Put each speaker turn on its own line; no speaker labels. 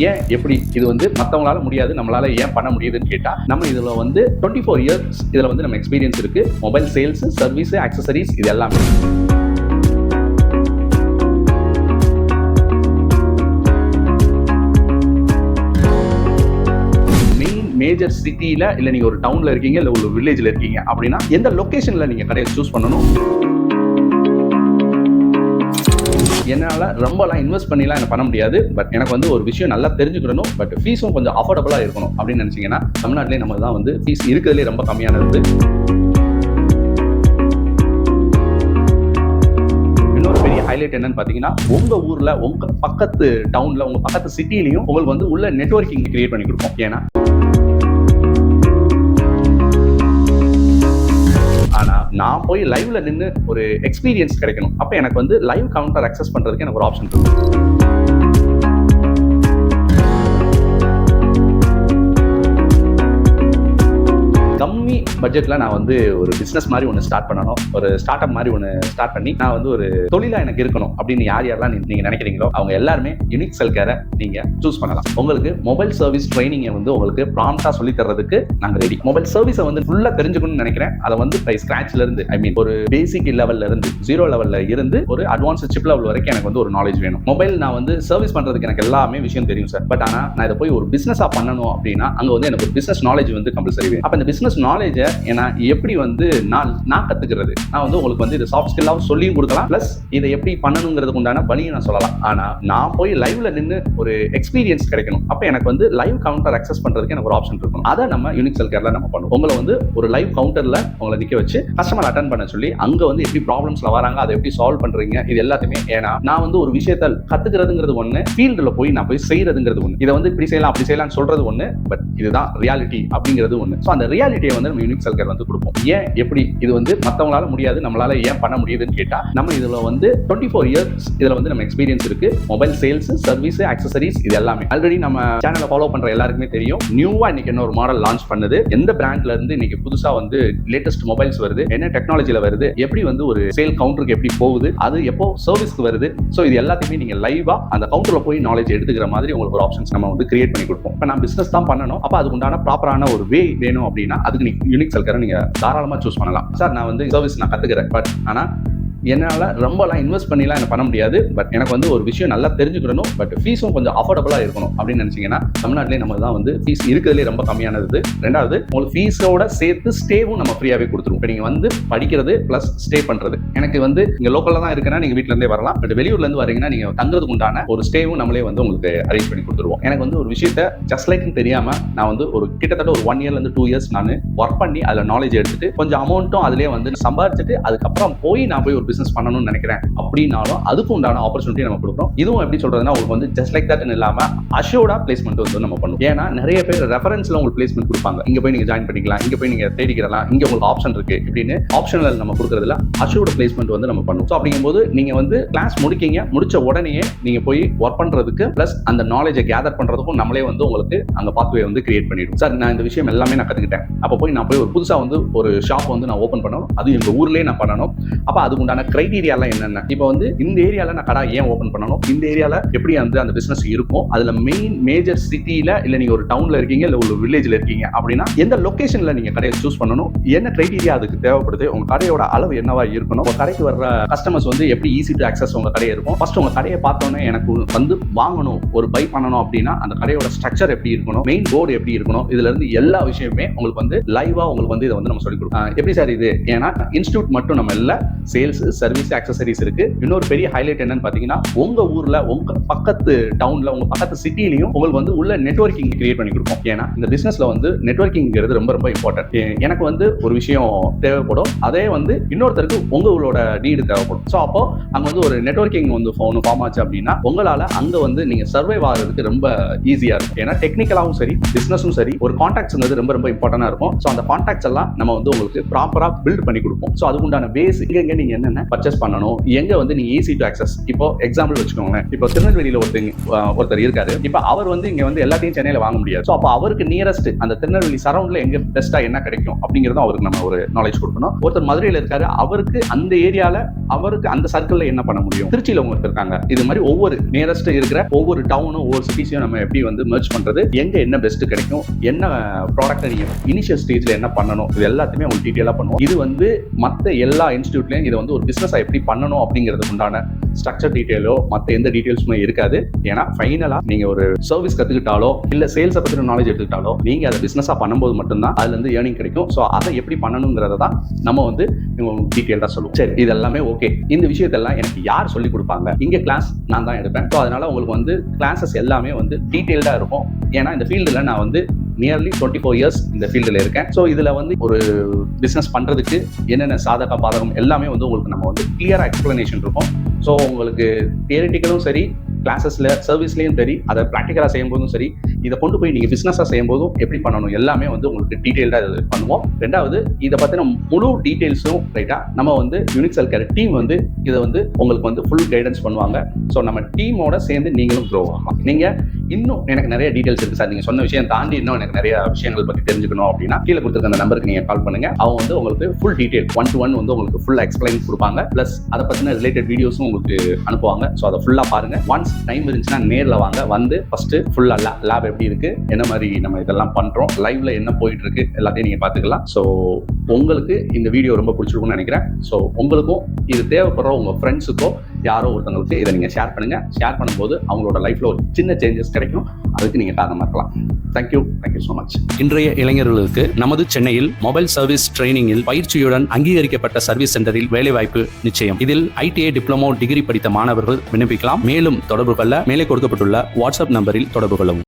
ஏன் எப்படி இது வந்து மற்றவங்களால முடியாது, நம்மளால ஏன் பண்ண முடியுதுன்னு கேட்டா, நம்ம இதுல வந்து 24 இயர்ஸ் இதுல வந்து நம்ம எக்ஸ்பீரியன்ஸ் இருக்கு. மொபைல் சேல்ஸ், சர்வீஸ், ஆக்சசரிஸ் இது எல்லாமே. மேஜர் சிட்டியில இல்ல நீங்க ஒரு டவுன்ல இருக்கீங்க இல்ல ஒரு வில்லேஜ்ல இருக்கீங்க அப்படின்னா எந்த லொகேஷன்ல நீங்க கடையை சூஸ் பண்ணணும். என்னால ரொம்பலாம் இன்வெஸ்ட் பண்ணிலாம் எனக்கு பண்ண முடியாது. பட் எனக்கு வந்து ஒரு விஷயம் நல்லா தெரிஞ்சுக்கணும். பட் ஃபீஸும் கொஞ்சம் அஃபோர்டபுளா இருக்கணும் அப்படின்னு நினைச்சீங்கன்னா தமிழ்நாட்டிலே நம்ம தான் வந்து ஃபீஸ் இருக்கிறதுலே ரொம்ப கம்மியானது. இன்னொரு பெரிய ஹைலைட் என்னன்னு பாத்தீங்கன்னா, உங்க ஊர்ல உங்க பக்கத்து டவுன்ல உங்க பக்கத்து சிட்டிலையும் உங்களுக்கு வந்து உள்ள நெட்வொர்க்கிங் கிரியேட் பண்ணி கொடுப்போம். ஏன்னா ஆனா நான் போய் லைவ்ல நின்று ஒரு எக்ஸ்பீரியன்ஸ் கிடைக்கணும். அப்ப எனக்கு வந்து லைவ் கவுண்டர் அக்சஸ் பண்றதுக்கு எனக்கு ஒரு ஆப்ஷன் இருக்கு. கம்மி பட்ஜெட்ல நான் வந்து ஒரு பிசினஸ் மாதிரி ஒன்று ஸ்டார்ட் பண்ணணும், ஒரு ஸ்டார்ட் அப் மாதிரி ஒன்று ஸ்டார்ட் பண்ணி நான் வந்து ஒரு தொழிலா எனக்கு இருக்கணும் அப்படின்னு யாரெல்லாம் நீங்க நினைக்கிறீங்களோ அவங்க எல்லாருமே யூனிக் செல் கேரை நீங்க சூஸ் பண்ணலாம். உங்களுக்கு மொபைல் சர்வீஸ் ட்ரைனிங்கை வந்து உங்களுக்கு ப்ராம்ப்டா சொல்லி தர்றதுக்கு நாங்க ரெடி. மொபைல் சர்வீஸை வந்து ஃபுல்லா தெரிஞ்சுக்கணும்னு நினைக்கிறேன். அதை வந்து ஸ்கிராச்ல இருந்து ஒரு பேசிக் லெவல்ல இருந்து 0 லெவல்ல இருந்து ஒரு அட்வான்ஸ் சிப் லெவல் வரைக்கும் எனக்கு வந்து ஒரு நாலேஜ் வேணும். மொபைல் நான் வந்து சர்வீஸ் பண்றதுக்கு எனக்கு எல்லாமே விஷயம் தெரியும் சார். பட் ஆனா நான் இதை போய் ஒரு பிசினஸா பண்ணணும் அப்படின்னா அங்க வந்து எனக்கு ஒரு பிசினஸ் நாலேஜ் வந்து கம்பல்சரி வேணும். அப்ப இந்த பிசினஸ் நாலேஜை ஏன்னா எப்படி வந்து நான் கத்துக்கிறது, நான் வந்து உங்களுக்கு வந்து இது சாஃப்ட் ஸ்கில்லாவும் சொல்லியும் கொடுக்கலாம், பிளஸ் இதை எப்படி பண்ணணுங்கிறதுக்கு உண்டான வழியும் நான் சொல்லலாம். ஆனா நான் போய் லைவ்ல நின்று ஒரு எக்ஸ்பீரியன்ஸ் கிடைக்கணும். அப்ப எனக்கு வந்து லைவ் கவுண்டர் அக்சஸ் பண்றதுக்கு எனக்கு ஒரு ஆப்ஷன் இருக்கணும். அதை நம்ம யூனிக் செல் கேர்ல நம்ம பண்ணுவோம். உங்களை வந்து ஒரு லைவ் கவுண்டர்ல உங்களை நிக்க வச்சு கஸ்டமர் அட்டெண்ட் பண்ண சொல்லி அங்க வந்து எப்படி ப்ராப்ளம்ஸ்ல வராங்க, அதை எப்படி சால்வ் பண்றீங்க, இது எல்லாத்தையுமே. ஏன்னா நான் வந்து ஒரு விஷயத்தை கத்துக்கிறதுங்கிறது ஒண்ணு, ஃபீல்டுல போய் நான் போய் செய்யறதுங்கிறது ஒண்ணு. இதை வந்து இப்படி செய்யலாம் அப்படி செய்யலாம் சொல்றது ஒண்ணு, பட் இதுதான் ரியாலிட்டி அப்படிங்கிறது ஒண்ணு. ஸோ அந்த ரியாலிட்டியை வந்து நம்ம யூனிக் செல் கேர் வந்து கொடுப்போம். ஏன் எப்படி இது வந்து மற்றவங்களால முடியாது, நம்மளால ஏன் பண்ண முடியுதுன்னு கேட்டா, நம்ம இதுல வந்து 24 இயர்ஸ் இதுல வந்து நம்ம எக்ஸ்பீரியன்ஸ் இருக்கு. மொபைல் சேல்ஸ், சர்வீஸ், ஆக்சசரிஸ் இது எல்லாமே. ஆல்ரெடி நம்ம சேனலை ஃபாலோ பண்ற எல்லாருக்குமே தெரியும், நியூவா இன்னைக்கு என்ன ஒரு மாடல் லான்ச் பண்ணுது, எந்த பிராண்ட்ல இருந்து இன்னைக்கு புதுசா வந்து லேட்டஸ்ட் மொபைல்ஸ் வருது, என்ன டெக்னாலஜில வருது, எப்படி வந்து ஒரு சேல் கவுண்டருக்கு எப்படி போகுது, அது எப்போ சர்வீஸ்க்கு வருது. ஸோ இது எல்லாத்தையுமே நீங்க லைவா அந்த கவுண்டர்ல போய் நாலேஜ் எடுத்துக்கிற மாதிரி உங்களுக்கு ஒரு ஆப்ஷன்ஸ் நம்ம வந்து கிரியேட் பண்ணி கொடுப்போம். இப்போ நான் பிசினஸ் தான் பண்ணணும், அப்ப அதுக்கு உண்டான ப்ராப்பரான ஒரு வே வேணும் அப்படின்னா அதுக்கு யூனிக் செல் கேரை நீங்க தாராளமா சூஸ் பண்ணலாம். சார் நான் வந்து சர்வீஸ் நான் கத்துக்கிறேன், பட் ஆனா என்னால ரொம்பலாம் இன்வெஸ்ட் பண்ணிலாம் எனக்கு பண்ண முடியாது. பட் எனக்கு வந்து ஒரு விஷயம் நல்லா தெரிஞ்சுக்கணும். பட் ஃபீஸும் கொஞ்சம் அஃபோர்டபுளா இருக்கணும் அப்படின்னு நினைச்சீங்கன்னா தமிழ்நாட்டிலே நம்ம தான் வந்து ஃபீஸ் இருக்கிறதுலே ரொம்ப கம்மியானது. ரெண்டாவது உங்களுக்கு ஃபீஸோட சேர்த்து ஸ்டேவும் நம்ம ஃப்ரீயாவே கொடுத்துருவோம். இப்போ நீங்க வந்து படிக்கிறது பிளஸ் ஸ்டே பண்றது. எனக்கு வந்து இங்க லோக்கல்ல தான் இருக்குன்னா நீங்க வீட்டுல இருந்தே வரலாம். பட் வெளியூர்ல இருந்து வரீங்கன்னா நீங்க தங்குறதுக்கு உண்டான ஒரு ஸ்டேவும் நம்மளே வந்து உங்களுக்கு அரேஞ்ச் பண்ணி கொடுத்துருவோம். எனக்கு வந்து ஒரு விஷயத்த ஜஸ்ட் லைக்னு தெரியாம நான் வந்து ஒரு கிட்டத்தட்ட ஒரு 1 இயர்ல இருந்து 2 இயர்ஸ் நான் ஒர்க் பண்ணி அதுல நாலேஜ் எடுத்துட்டு கொஞ்சம் அமௌண்ட்டும் அதுலயே வந்து சம்பாதிச்சுட்டு அதுக்கப்புறம் போய் நான் போய் ஒரு பிசினஸ் பண்ணணும்னு நினைக்கிறேன் அப்படின்னாலும் அதுக்கு உண்டான ஆப்பர்ச்சுனிட்டி நம்ம கொடுக்குறோம். இதுவும் எப்படி சொல்றதுன்னா உங்களுக்கு வந்து ஜஸ்ட் லைக் தட் இல்லாம அஷ்யூர்டா பிளேஸ்மெண்ட் வந்து நம்ம பண்ணுவோம். ஏன்னா நிறைய பேர் ரெஃபரன்ஸ்ல உங்களுக்கு பிளேஸ்மெண்ட் கொடுப்பாங்க, இங்க போய் நீங்க ஜாயின் பண்ணிக்கலாம், இங்க போய் நீங்க தேடிக்கலாம், இங்க உங்களுக்கு ஆப்ஷன் இருக்கு இப்படின்னு ஆப்ஷனல் நம்ம கொடுக்கறதுல அஷ்யூர்டு பிளேஸ்மெண்ட் வந்து நம்ம பண்ணுவோம். ஸோ அப்படிங்கும்போது நீங்க வந்து கிளாஸ் முடிச்ச உடனே நீங்க போய் ஒர்க் பண்றதுக்கு பிளஸ் அந்த நாலேஜை கேதர் பண்றதுக்கும் நம்மளே வந்து உங்களுக்கு அந்த பாத்வே வந்து கிரியேட் பண்ணிடும். சார் நான் இந்த விஷயம் எல்லாமே நான் கத்துக்கிட்டேன், அப்போ போய் நான் போய் ஒரு புதுசா வந்து ஒரு ஷாப் வந்து நான் ஓப்பன் பண்ணணும், அது எங்க ஊர்லயே நான் பண்ணணும். அப்ப அதுக்கு உண்டான கிரைட்டீரியாலாம் என்னென்ன, இப்போ வந்து இந்த ஏரியால நான் கடை ஏன் ஓபன் பண்ணணும், இந்த ஏரியால எப்படி வந்து அந்த பிசினஸ் இருக்கும், அதுல மெயின் மேஜர் சிட்டியில இல்ல நீங்க ஒரு டவுன்ல இருக்கீங்க இல்ல ஒரு வில்லேஜ்ல இருக்கீங்க அப்படின்னா எந்த லொகேஷன்ல நீங்க கடையை சூஸ் பண்ணணும், என்ன கிரைட்டீரியா அதுக்கு தேவைப்படுது, உங்க கடையோட அளவு என்னவா இருக்கணும், உங்க கடைக்கு வர்ற கஸ்டமர்ஸ் வந்து எப்படி ஈஸி டு ஆக்சஸ் உங்க கடையை இருக்கும். ஃபர்ஸ்ட் உங்க கடையை பார்த்தோன்னே எனக்கு வந்து வாங்கணும் ஒரு பை பண்ணணும் அப்படின்னா அந்த கடையோட ஸ்ட்ரக்சர் எப்படி இருக்கணும், மெயின் போர்டு எப்படி இருக்கணும், இதுல இருந்து எல்லா விஷயமே உங்களுக்கு வந்து லைவா உங்களுக்கு வந்து இதை வந்து நம்ம சொல்லிக் கொடுப்போம். எப்படி சார் இது, ஏன்னா இன்ஸ்டியூட் மட்டும் நம்ம இல்ல, சேல்ஸ், சர்வீஸ், ஆக்சசரிஸ் இருக்கு. இன்னொரு பெரிய ஹைலைட் என்னன்னு பாத்தீங்கன்னா, உங்க ஊர்ல உங்க பக்கத்து டவுன்ல உங்க பக்கத்து சிட்டிலையும் உங்களுக்கு வந்து உள்ள நெட்வொர்க்கிங் கிரியேட் பண்ணி கொடுப்போம். ஏன்னா இந்த பிசினஸ்ல வந்து நெட்வொர்க்கிங்கிறது ரொம்ப ரொம்ப இம்பார்ட்டன்ட். எனக்கு வந்து ஒரு விஷயம் தேவைப்படும், அதே வந்து இன்னொருத்தருக்கு உங்களோட நீடு தேவைப்படும். ஸோ அப்போ அங்க வந்து ஒரு நெட்வொர்க்கிங் வந்து ஃபார்ம் ஆச்சு அப்படின்னா உங்களால அங்க வந்து நீங்க சர்வைவ் ஆகிறதுக்கு ரொம்ப ஈஸியா இருக்கும். ஏன்னா டெக்னிக்கலாவும் சரி பிசினஸும் சரி ஒரு கான்டாக்ட்ஸ்ங்கிறது ரொம்ப ரொம்ப இம்பார்ட்டன்டா இருக்கும். ஸோ அந்த கான்டாக்ட்ஸ் எல்லாம் நம்ம வந்து உங்களுக்கு ப்ராப்பரா பில்ட் பண்ணி கொடுப்போம். ஸோ அதுக்குண்டான பேஸ் இங்க நீங்க என்னென்ன பர்ச்சேஸ் பண்ணணும், எங்க வந்து நீங்க ஈஸி டு ஆக்சஸ். இப்போ எக்ஸாம்பிள் வச்சுக்கோங்களேன், இப்போ திருநெல்வேலியில ஒருத்தர் இருக்காரு. இப்போ அவர் வந்து இங்க வந்து எல்லாத்தையும் சென்னையில வாங்க முடியாது. ஸோ அப்போ அவருக்கு நியரஸ்ட் அந்த திருநெல்வேலி சரௌண்ட்ல எங்க பெஸ்டா என்ன கிடைக்கும் அப்படிங்கறதும் அவருக்கு நம்ம ஒரு நாலேஜ் கொடுக்கணும். ஒருத்தர் மதுரையில இருக்காரு, அவருக்கு அந்த ஏரியால அவருக்கு அந்த சர்க்கிள்ல என்ன பண்ண முடியும். திருச்சியில ஒருத்தர் இருக்காங்க. இது மாதிரி ஒவ்வொரு நியரஸ்ட் இருக்கிற ஒவ்வொரு டவுனும் ஒவ்வொரு சிட்டிஸையும் நம்ம எப்படி வந்து மெர்ஜ் பண்றது, எங்க என்ன பெஸ்ட் கிடைக்கும், என்ன ப்ராடக்ட் நீங்க இனிஷியல் ஸ்டேஜ்ல என்ன பண்ணணும், இது எல்லாத்தையுமே உங்களுக்கு டீடைலா பண்ணுவோம். இது வந்து மற்ற எல்லா இன்ஸ்டிடியூட்லயும் இதை வந்து ஒரு பிசினஸ் எப்படி பண்ணணும் அப்படிங்கிறதுக்கு உண்டான ஸ்ட்ரக்சர் டீடைலோ மற்ற எந்த டீடைல்ஸுமே இருக்காது. ஏன்னா ஃபைனலா நீங்க ஒரு சர்வீஸ் கத்துக்கிட்டாலோ இல்ல சேல்ஸ் பத்தின நாலேஜ் எடுத்துக்கிட்டாலோ நீங்க அதை பிசினஸா பண்ணும்போது மட்டும்தான் அதுல இருந்து ஏர்னிங் கிடைக்கும். ஸோ அதை எப்படி பண்ணணுங்கிறத தான் நம்ம வந்து டீடைல்டா சொல்லுவோம். சரி, இது எல்லாமே ஓகே. இந்த விஷயத்தெல்லாம் எனக்கு யார் சொல்லி கொடுப்பாங்க? இங்க கிளாஸ் நான் தான் எடுப்பேன். ஸோ அதனால உங்களுக்கு வந்து கிளாஸஸ் எல்லாமே வந்து டீடைல்டா இருக்கும். ஏன்னா இந்த ஃபீல்டுல நான் வந்து நியர்லி 24 இயர்ஸ் இந்த ஃபீல்டில் இருக்கேன். ஸோ இதுல வந்து ஒரு பிசினஸ் பண்றதுக்கு என்னென்ன சாதக பாதகம் எல்லாமே வந்து உங்களுக்கு நம்ம வந்து கிளியரா எக்ஸ்பிளனேஷன் இருக்கும். ஸோ உங்களுக்கு தியரிட்டிக்கலும் சரி, கிளாஸஸ்ல சர்வீஸ்லயும் சரி, அதை ப்ராக்டிக்கலா செய்யும் போதும் சரி, இதை கொண்டு போய் நீங்க பிசினஸா செய்யும் போதும் எப்படி பண்ணணும் எல்லாமே வந்து உங்களுக்கு டீடைல்டா பண்ணுவோம். ரெண்டாவது, இதை பத்தின முழு டீடைல்ஸும் ரைட்டா நம்ம வந்து யூனிக் செல் கேர் டீம் வந்து இதை வந்து உங்களுக்கு வந்து ஃபுல் கைடன்ஸ் பண்ணுவாங்க. ஸோ நம்ம டீமோட சேர்ந்து நீங்களும் க்ரோ ஆகலாம். நீங்க இன்னும் எனக்கு நிறைய டீடைல்ஸ் இருக்கு சார், நீங்க சொன்ன விஷயம் தாண்டி இன்னும் எனக்கு நிறைய விஷயங்கள் பத்தி தெரிஞ்சுக்கணும் அப்படின்னா கீழே கொடுத்துருக்க அந்த நம்பருக்கு நீங்க கால் பண்ணுங்க. அவங்க வந்து உங்களுக்கு ஃபுல் டீடைல் 1-to-1 வந்து உங்களுக்கு ஃபுல் எக்ஸ்பிளைன் கொடுப்பாங்க. பிளஸ் அதை பத்தின ரிலேட்டட் வீடியோஸும் உங்களுக்கு அனுப்புவாங்க. ஸோ அதை ஃபுல்லா பாருங்க. ஒன்ஸ் டைம் இருந்துச்சுன்னா நேரில் வாங்க, வந்து ஃபர்ஸ்ட் ஃபுல்லா லேப் எப்படி இருக்கு, என்ன மாதிரி நம்ம இதெல்லாம் பண்றோம், லைவ்ல என்ன போயிட்டு இருக்கு எல்லாத்தையும் நீங்க பாத்துக்கலாம். ஸோ உங்களுக்கு இந்த வீடியோ ரொம்ப பிடிச்சிருக்கும்னு நினைக்கிறேன். ஸோ உங்களுக்கும் இது தேவைப்படுற உங்க ஃப்ரெண்ட்ஸுக்கோ யாரோ ஒருத்தவங்களுக்கு இதை நீங்க ஷேர் பண்ணுங்க. ஷேர் பண்ணும்போது அவங்களோட லைஃப்ல ஒரு சின்ன சேஞ்சஸ் கிடைக்கும். அதுக்கு நீங்க காரணமா இருக்கலாம். Thank you so much.
இன்றைய இளைஞர்களுக்கு நமது சென்னையில் மொபைல் சர்வீஸ் ட்ரைனிங்கில் பயிற்சியுடன் அங்கீகரிக்கப்பட்ட சர்வீஸ் சென்டரில் வேலைவாய்ப்பு நிச்சயம். இதில் ITI டிப்ளமோ டிகிரி படித்த மாணவர்கள் விண்ணப்பிக்கலாம். மேலும் தொடர்பு கொள்ள மேலே கொடுக்கப்பட்டுள்ள வாட்ஸ்அப் நம்பரில் தொடர்பு கொள்ளவும்.